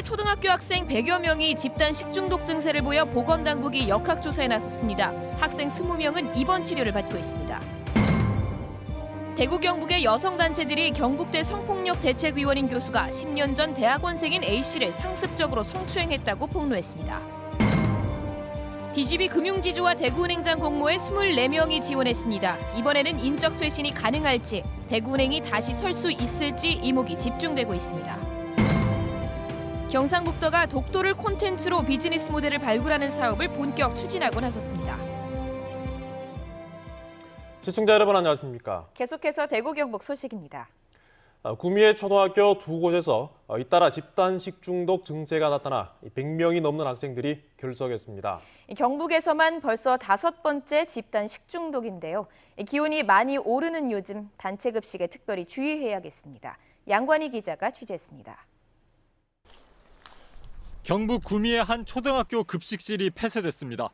초등학교 학생 100여 명이 집단 식중독 증세를 보여 보건당국이 역학조사에 나섰습니다. 학생 20명은 입원 치료를 받고 있습니다. 대구 경북의 여성단체들이 경북대 성폭력대책위원인 교수가 10년 전 대학원생인 A씨를 상습적으로 성추행했다고 폭로했습니다. DGB 금융지주와 대구은행장 공모에 24명이 지원했습니다. 이번에는 인적 쇄신이 가능할지, 대구은행이 다시 설 수 있을지 이목이 집중되고 있습니다. 경상북도가 독도를 콘텐츠로 비즈니스 모델을 발굴하는 사업을 본격 추진하고 나섰습니다. 시청자 여러분 안녕하십니까? 계속해서 대구 경북 소식입니다. 구미의 초등학교 두 곳에서 잇따라 집단 식중독 증세가 나타나 100명이 넘는 학생들이 결석했습니다. 경북에서만 벌써 5번째 집단 식중독인데요. 기온이 많이 오르는 요즘 단체 급식에 특별히 주의해야겠습니다. 양관희 기자가 취재했습니다. 경북 구미의 한 초등학교 급식실이 폐쇄됐습니다.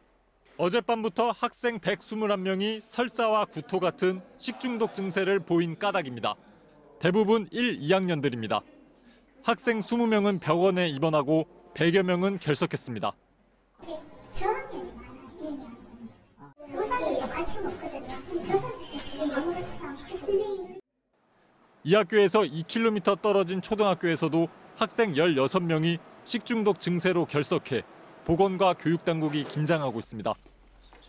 어젯밤부터 학생 121명이 설사와 구토 같은 식중독 증세를 보인 까닭입니다. 대부분 1, 2학년들입니다. 학생 20명은 병원에 입원하고 100여 명은 결석했습니다. 저학년이 많아요. 교사들도 같이 먹거든요. 교사들도 지금 아무렇지도 않고. 이 학교에서 2km 떨어진 초등학교에서도 학생 16명이 식중독 증세로 결석해 보건과 교육당국이 긴장하고 있습니다.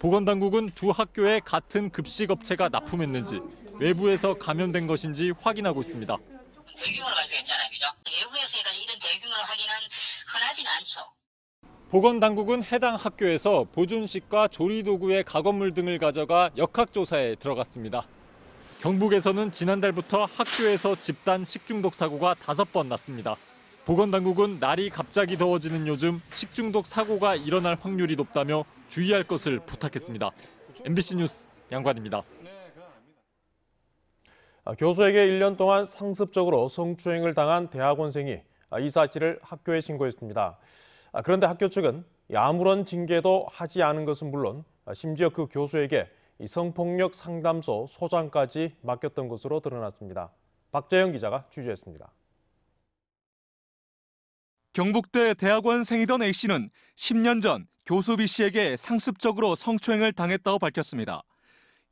보건당국은 두 학교에 같은 급식업체가 납품했는지, 외부에서 감염된 것인지 확인하고 있습니다. 대규모로 갈 수 있잖아요, 그죠? 외부에서 이런 대규모로 하기는 흔하지는 않죠. 보건당국은 해당 학교에서 보존식과 조리도구의 가건물 등을 가져가 역학조사에 들어갔습니다. 경북에서는 지난달부터 학교에서 집단 식중독 사고가 5번 났습니다. 보건당국은 날이 갑자기 더워지는 요즘 식중독 사고가 일어날 확률이 높다며 주의할 것을 부탁했습니다. MBC 뉴스 양관입니다. 교수에게 1년 동안 상습적으로 성추행을 당한 대학원생이 이 사실을 학교에 신고했습니다. 그런데 학교 측은 아무런 징계도 하지 않은 것은 물론 심지어 그 교수에게 성폭력 상담소 소장까지 맡겼던 것으로 드러났습니다. 박재영 기자가 취재했습니다. 경북대 대학원생이던 A씨는 10년 전 교수 B씨에게 상습적으로 성추행을 당했다고 밝혔습니다.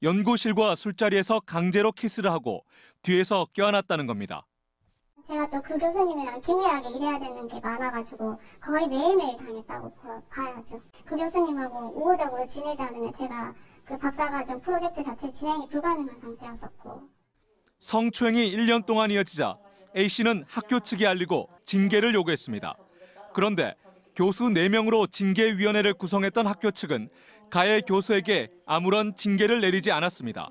연구실과 술자리에서 강제로 키스를 하고 뒤에서 껴안았다는 겁니다. 제가 또 그 교수님이랑 긴밀하게 일해야 되는 게 많아가지고 거의 매일매일 당했다고 봐야죠. 그 교수님하고 우호적으로 지내지 않으면 제가 그 박사과정 프로젝트 자체 진행이 불가능한 상태였었고. 성추행이 1년 동안 이어지자 A씨는 학교 측에 알리고 징계를 요구했습니다. 그런데 교수 4명으로 징계위원회를 구성했던 학교 측은 가해 교수에게 아무런 징계를 내리지 않았습니다.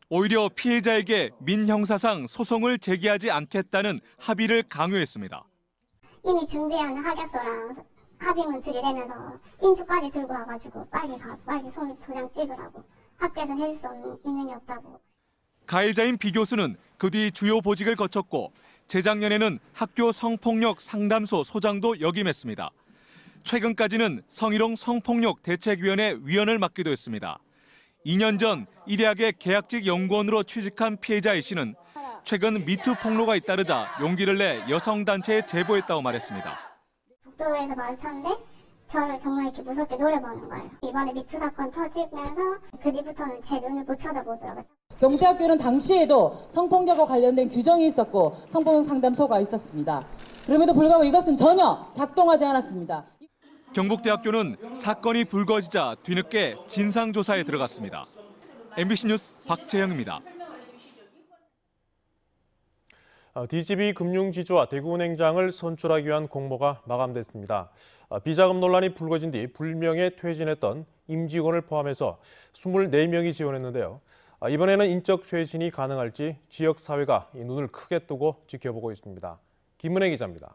오히려 피해자에게 민형사상 소송을 제기하지 않겠다는 합의를 강요했습니다. 이미 준비한 하객서랑 합의문 들이대면서 인수까지 들고 와가지고 빨리 가서 빨리 손 도장 찍으라고. 학교에서는 해줄 수 있는 게 없다고. 가해자인 B 교수는 그 뒤 주요 보직을 거쳤고 재작년에는 학교 성폭력 상담소 소장도 역임했습니다. 최근까지는 성희롱 성폭력 대책위원회 위원을 맡기도 했습니다. 2년 전 이 대학의 계약직 연구원으로 취직한 피해자 A씨는 최근 미투 폭로가 잇따르자 용기를 내 여성단체에 제보했다고 말했습니다. 복도에서 마주쳤는데 저를 정말 이렇게 무섭게 노려보는 거예요. 이번에 미투 사건 터지면서 그 뒤부터는 제 눈을 못 쳐다보더라고요. 경북대학교는 당시에도 성폭력과 관련된 규정이 있었고 성폭력 상담소가 있었습니다. 그럼에도 불구하고 이것은 전혀 작동하지 않았습니다. 경북대학교는 사건이 불거지자 뒤늦게 진상조사에 들어갔습니다. MBC 뉴스 박재영입니다. DGB 금융지주와 대구은행장을 선출하기 위한 공모가 마감됐습니다. 비자금 논란이 불거진 뒤 불명예 퇴진했던 임직원을 포함해서 24명이 지원했는데요. 이번에는 인적 쇄신이 가능할지 지역사회가 눈을 크게 뜨고 지켜보고 있습니다. 김은혜 기자입니다.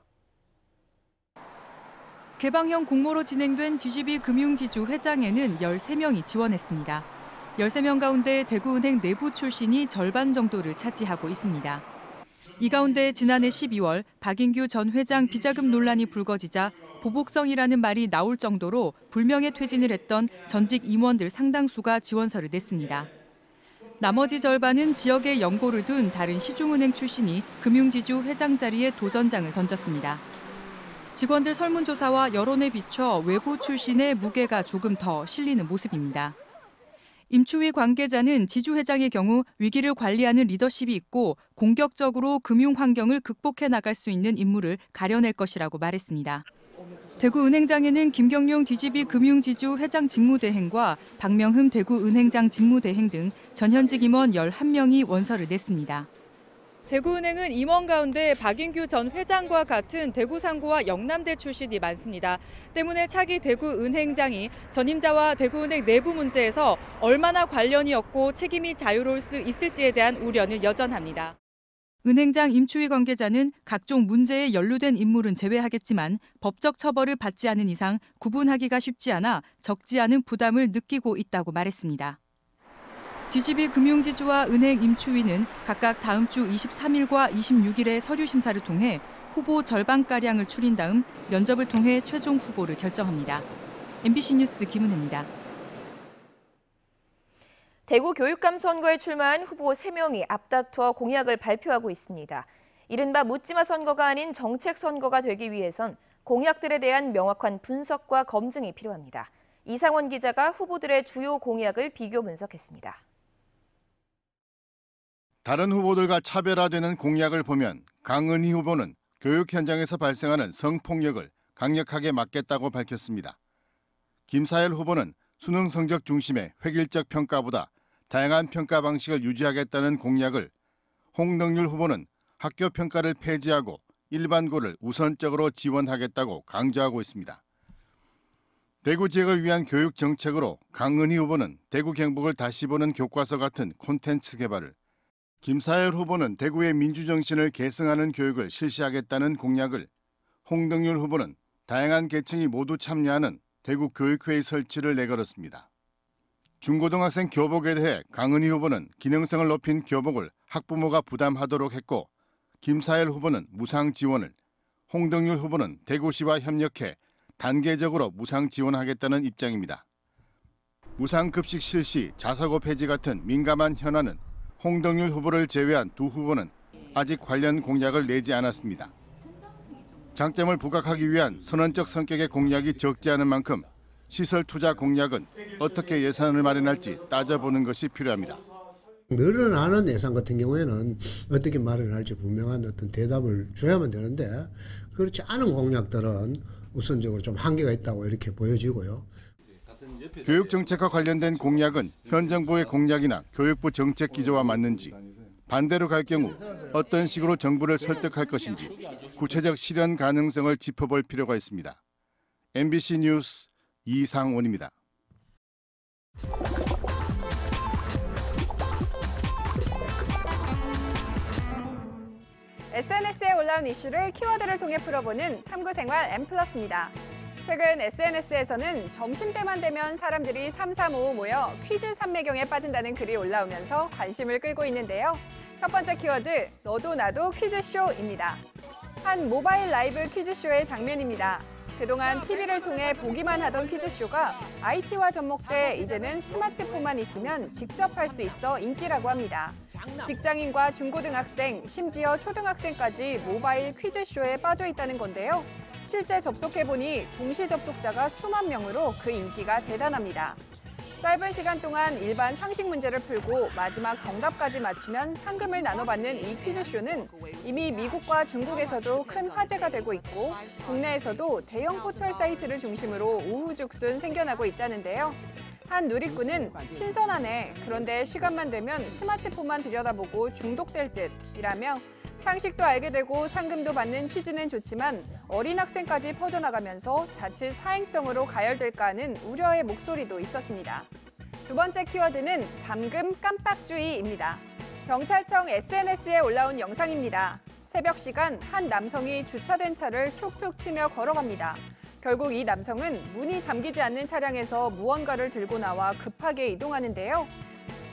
개방형 공모로 진행된 DGB 금융지주 회장에는 13명이 지원했습니다. 13명 가운데 대구은행 내부 출신이 절반 정도를 차지하고 있습니다. 이 가운데 지난해 12월 박인규 전 회장 비자금 논란이 불거지자 보복성이라는 말이 나올 정도로 불명예 퇴진을 했던 전직 임원들 상당수가 지원서를 냈습니다. 나머지 절반은 지역에 연고를 둔 다른 시중은행 출신이 금융지주 회장 자리에 도전장을 던졌습니다. 직원들 설문조사와 여론에 비춰 외부 출신의 무게가 조금 더 실리는 모습입니다. 임추위 관계자는 지주 회장의 경우 위기를 관리하는 리더십이 있고 공격적으로 금융 환경을 극복해 나갈 수 있는 인물을 가려낼 것이라고 말했습니다. 대구은행장에는 김경룡 DGB 금융지주 회장 직무대행과 박명흠 대구은행장 직무대행 등 전현직 임원 11명이 원서를 냈습니다. 대구은행은 임원 가운데 박인규 전 회장과 같은 대구상고와 영남대 출신이 많습니다. 때문에 차기 대구은행장이 전임자와 대구은행 내부 문제에서 얼마나 관련이 없고 책임이 자유로울 수 있을지에 대한 우려는 여전합니다. 은행장 임추위 관계자는 각종 문제에 연루된 인물은 제외하겠지만 법적 처벌을 받지 않은 이상 구분하기가 쉽지 않아 적지 않은 부담을 느끼고 있다고 말했습니다. DGB 금융지주와 은행 임추위는 각각 다음 주 23일과 26일에 서류 심사를 통해 후보 절반가량을 추린 다음 면접을 통해 최종 후보를 결정합니다. MBC 뉴스 김은혜입니다. 대구 교육감 선거에 출마한 후보 3명이 앞다투어 공약을 발표하고 있습니다. 이른바 묻지마 선거가 아닌 정책 선거가 되기 위해선 공약들에 대한 명확한 분석과 검증이 필요합니다. 이상원 기자가 후보들의 주요 공약을 비교 분석했습니다. 다른 후보들과 차별화되는 공약을 보면 강은희 후보는 교육 현장에서 발생하는 성폭력을 강력하게 막겠다고 밝혔습니다. 김사열 후보는 수능 성적 중심의 획일적 평가보다 다양한 평가 방식을 유지하겠다는 공약을, 홍덕률 후보는 학교 평가를 폐지하고 일반고를 우선적으로 지원하겠다고 강조하고 있습니다. 대구 지역을 위한 교육 정책으로 강은희 후보는 대구 경북을 다시 보는 교과서 같은 콘텐츠 개발을, 김사열 후보는 대구의 민주정신을 계승하는 교육을 실시하겠다는 공약을, 홍덕률 후보는 다양한 계층이 모두 참여하는 대구 교육회의 설치를 내걸었습니다. 중고등학생 교복에 대해 강은희 후보는 기능성을 높인 교복을 학부모가 부담하도록 했고, 김사열 후보는 무상 지원을, 홍덕률 후보는 대구시와 협력해 단계적으로 무상 지원하겠다는 입장입니다. 무상 급식 실시, 자사고 폐지 같은 민감한 현안은 홍덕률 후보를 제외한 두 후보는 아직 관련 공약을 내지 않았습니다. 장점을 부각하기 위한 선언적 성격의 공약이 적지 않은 만큼 시설 투자 공약은 어떻게 예산을 마련할지 따져보는 것이 필요합니다. 늘어나는 예산 같은 경우에는 어떻게 마련할지 분명한 어떤 대답을 줘야만 되는데, 그렇지 않은 공약들은 우선적으로 좀 한계가 있다고 이렇게 보여지고요. 교육 정책과 관련된 공약은 현 정부의 공약이나 교육부 정책 기조와 맞는지, 반대로 갈 경우 어떤 식으로 정부를 설득할 것인지 구체적 실현 가능성을 짚어볼 필요가 있습니다. MBC 뉴스 이상원입니다. SNS에 올라온 이슈를 키워드를 통해 풀어보는 탐구생활 M+입니다. 최근 SNS에서는 점심때만 되면 사람들이 삼삼오오 모여 퀴즈 삼매경에 빠진다는 글이 올라오면서 관심을 끌고 있는데요. 첫 번째 키워드, 너도 나도 퀴즈쇼입니다. 한 모바일 라이브 퀴즈쇼의 장면입니다. 그동안 TV를 통해 보기만 하던 퀴즈쇼가 IT와 접목돼 이제는 스마트폰만 있으면 직접 할 수 있어 인기라고 합니다. 직장인과 중고등학생, 심지어 초등학생까지 모바일 퀴즈쇼에 빠져 있다는 건데요. 실제 접속해보니 동시 접속자가 수만 명으로 그 인기가 대단합니다. 짧은 시간 동안 일반 상식 문제를 풀고 마지막 정답까지 맞추면 상금을 나눠받는 이 퀴즈쇼는 이미 미국과 중국에서도 큰 화제가 되고 있고, 국내에서도 대형 포털 사이트를 중심으로 우후죽순 생겨나고 있다는데요. 한 누리꾼은 신선하네, 그런데 시간만 되면 스마트폰만 들여다보고 중독될 듯이라며 상식도 알게 되고 상금도 받는 취지는 좋지만 어린 학생까지 퍼져나가면서 자칫 사행성으로 가열될까 하는 우려의 목소리도 있었습니다. 두 번째 키워드는 잠금 깜빡주의입니다. 경찰청 SNS에 올라온 영상입니다. 새벽 시간 한 남성이 주차된 차를 툭툭 치며 걸어갑니다. 결국 이 남성은 문이 잠기지 않는 차량에서 무언가를 들고 나와 급하게 이동하는데요.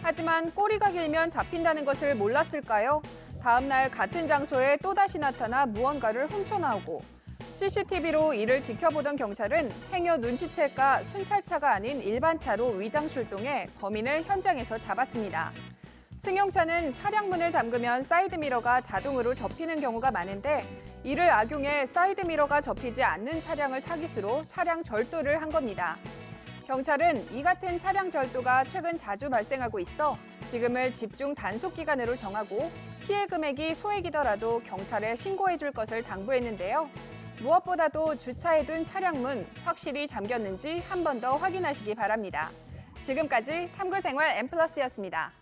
하지만 꼬리가 길면 잡힌다는 것을 몰랐을까요? 다음 날 같은 장소에 또다시 나타나 무언가를 훔쳐나오고, CCTV로 이를 지켜보던 경찰은 행여 눈치챌까 순찰차가 아닌 일반 차로 위장 출동해 범인을 현장에서 잡았습니다. 승용차는 차량 문을 잠그면 사이드미러가 자동으로 접히는 경우가 많은데 이를 악용해 사이드미러가 접히지 않는 차량을 타깃으로 차량 절도를 한 겁니다. 경찰은 이 같은 차량 절도가 최근 자주 발생하고 있어 지금을 집중 단속 기간으로 정하고 피해 금액이 소액이더라도 경찰에 신고해 줄 것을 당부했는데요. 무엇보다도 주차해둔 차량 문 확실히 잠겼는지 한 번 더 확인하시기 바랍니다. 지금까지 탐구생활 M+였습니다.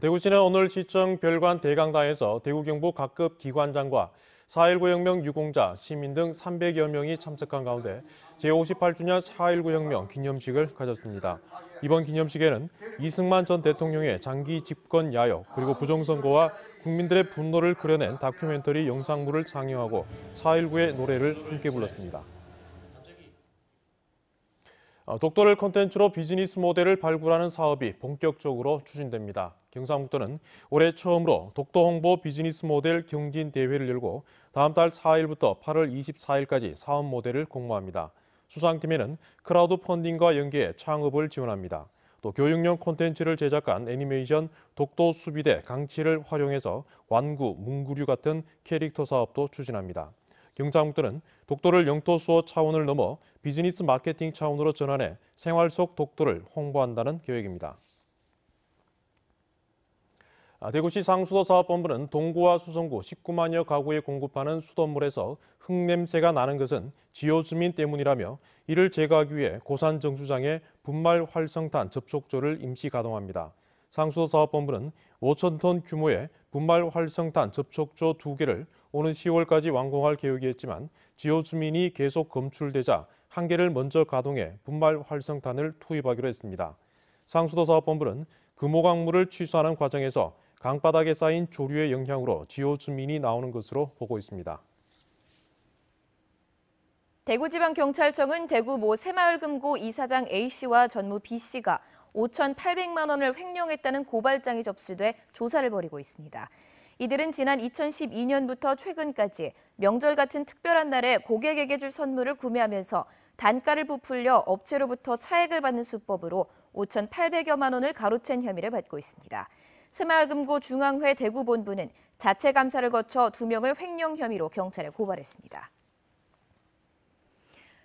대구시는 오늘 시청 별관 대강당에서 대구 경북 각급 기관장과 4.19 혁명 유공자, 시민 등 300여 명이 참석한 가운데 제58주년 4.19 혁명 기념식을 가졌습니다. 이번 기념식에는 이승만 전 대통령의 장기 집권 야욕 그리고 부정선거와 국민들의 분노를 그려낸 다큐멘터리 영상물을 상영하고 4.19의 노래를 함께 불렀습니다. 독도를 콘텐츠로 비즈니스 모델을 발굴하는 사업이 본격적으로 추진됩니다. 경상북도는 올해 처음으로 독도 홍보 비즈니스 모델 경진 대회를 열고 다음 달 4일부터 8월 24일까지 사업 모델을 공모합니다. 수상팀에는 크라우드 펀딩과 연계해 창업을 지원합니다. 또 교육용 콘텐츠를 제작한 애니메이션 독도 수비대 강치를 활용해서 완구, 문구류 같은 캐릭터 사업도 추진합니다. 경상북도는 독도를 영토 수호 차원을 넘어 비즈니스 마케팅 차원으로 전환해 생활 속 독도를 홍보한다는 계획입니다. 대구시 상수도사업본부는 동구와 수성구 19만여 가구에 공급하는 수돗물에서 흙냄새가 나는 것은 지역 주민 때문이라며 이를 제거하기 위해 고산 정수장에 분말 활성탄 접촉조를 임시 가동합니다. 상수도사업본부는 5,000톤 규모의 분말 활성탄 접촉조 2개를 오는 10월까지 완공할 계획이었지만 지역 주민이 계속 검출되자 한 개를 먼저 가동해 분말 활성탄을 투입하기로 했습니다. 상수도사업본부는 금호강물을 취수하는 과정에서 강바닥에 쌓인 조류의 영향으로 지역 주민이 나오는 것으로 보고 있습니다. 대구지방경찰청은 대구 모 새마을금고 이사장 A씨와 전무 B씨가 5,800만 원을 횡령했다는 고발장이 접수돼 조사를 벌이고 있습니다. 이들은 지난 2012년부터 최근까지 명절 같은 특별한 날에 고객에게 줄 선물을 구매하면서 단가를 부풀려 업체로부터 차액을 받는 수법으로 5,800여만 원을 가로챈 혐의를 받고 있습니다. 새마을금고 중앙회 대구본부는 자체 감사를 거쳐 2명을 횡령 혐의로 경찰에 고발했습니다.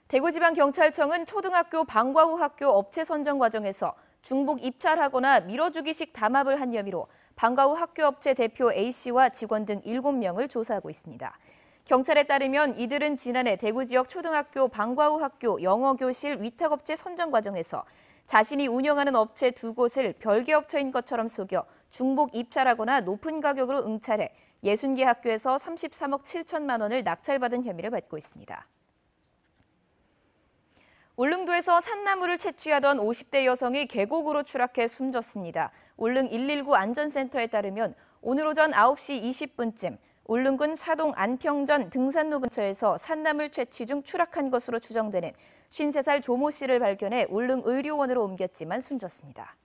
대구지방경찰청은 초등학교 방과 후 학교 업체 선정 과정에서 중복 입찰하거나 밀어주기식 담합을 한 혐의로 방과 후 학교 업체 대표 A씨와 직원 등 7명을 조사하고 있습니다. 경찰에 따르면 이들은 지난해 대구 지역 초등학교 방과 후 학교 영어교실 위탁업체 선정 과정에서 자신이 운영하는 업체 2곳을 별개 업체인 것처럼 속여 중복 입찰하거나 높은 가격으로 응찰해 60개 학교에서 33억 7천만 원을 낙찰받은 혐의를 받고 있습니다. 울릉도에서 산나물을 채취하던 50대 여성이 계곡으로 추락해 숨졌습니다. 울릉 119 안전센터에 따르면 오늘 오전 9시 20분쯤 울릉군 사동 안평전 등산로 근처에서 산나물 채취 중 추락한 것으로 추정되는 53살 조모 씨를 발견해 울릉 의료원으로 옮겼지만 숨졌습니다.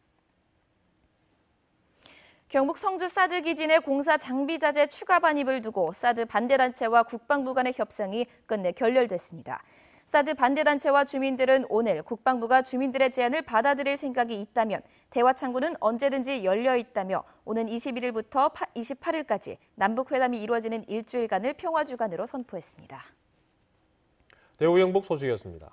경북 성주 사드 기진의 공사 장비 자재 추가 반입을 두고 사드 반대단체와 국방부 간의 협상이 끝내 결렬됐습니다. 사드 반대단체와 주민들은 오늘 국방부가 주민들의 제안을 받아들일 생각이 있다면 대화 창구는 언제든지 열려 있다며 오는 21일부터 28일까지 남북회담이 이루어지는 일주일간을 평화주간으로 선포했습니다. 대구 영북 소식이었습니다.